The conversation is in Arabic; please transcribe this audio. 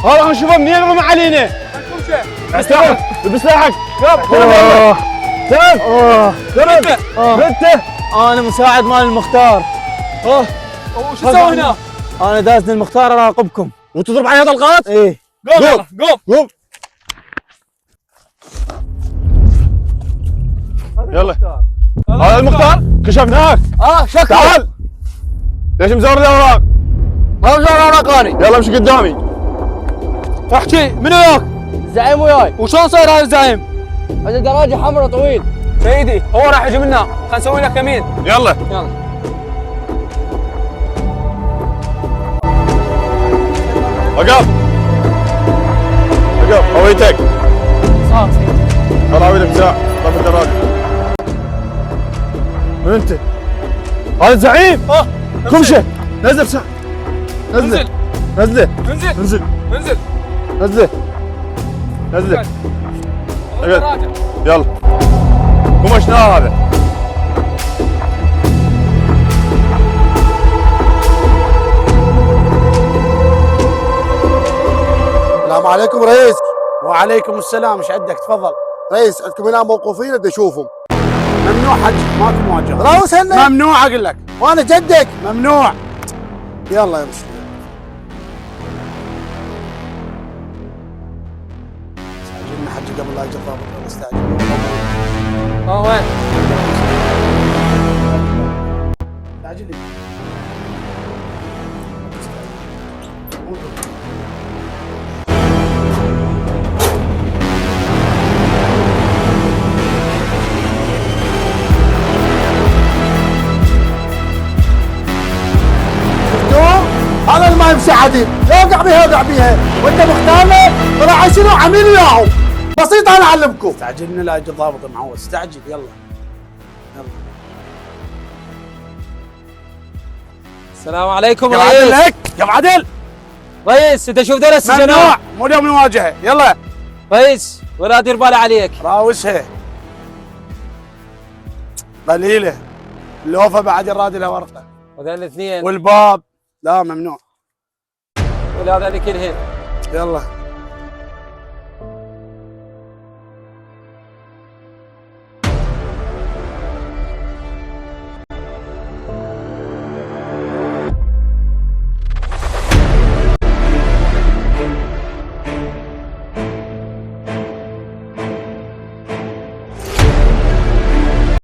هلا نشوفه منين يرمى علينا. بسلاحك بسلاحك. انت انا مساعد مال المختار. وش تسوي هنا؟ انا دازني المختار اراقبكم. وتضرب عليها طلقات؟ ايه قوم يلا قوم. يلا هذا المختار كشفناك. شكرا. تعال. ليش مزور الاوراق؟ ما بزور اوراق اني. يلا امشي قدامي. احكي منو وياك؟ الزعيم وياي. وشلون صاير هذا الزعيم؟ هذا دراجه حمراء طويل. سيدي هو راح يجي منا، خلينا نسوي لك يمين. يلا يلا وقف وقف هويتك. صار يلا هوي لك ساعة طب الدراجة. من انت؟ هذا الزعيم. كمشه نزل ساعة. نزل نزله انزل نزل انزل نزله نزله. الدراجة. يلا قمشناه هذا. السلام عليكم رئيس. وعليكم السلام، ايش عندك؟ تفضل. رئيس عندكم هنا موقوفين بدي اشوفهم. ممنوع حج، ماكو مواجهه. راوس هنا. ممنوع اقول لك. وانا جدك. ممنوع. يلا يمشي. استعجلنا حج قبل لا يجي الضابط. يلا استعجل. وين؟ استعجل لي. هذا اللي ما يمشي عدل، يوقع بيها يوقع بيها، وانت مختار طلع شنو عاملين وياهم؟ بسيط انا اعلمكم. استعجلنا لا يجي الضابط معود، استعجل يلا. يلا. السلام عليكم يا رئيس. عدل لك يا عدل. رئيس انت شوف درس ممنوع، السجناء. مو اليوم المواجهه، يلا. رئيس ولا دير بالي عليك. راوسها قليله. اللوفه بعد يراد لها ورقه. وذول الاثنين والباب لا ممنوع. ولا هذا كلهن. يلا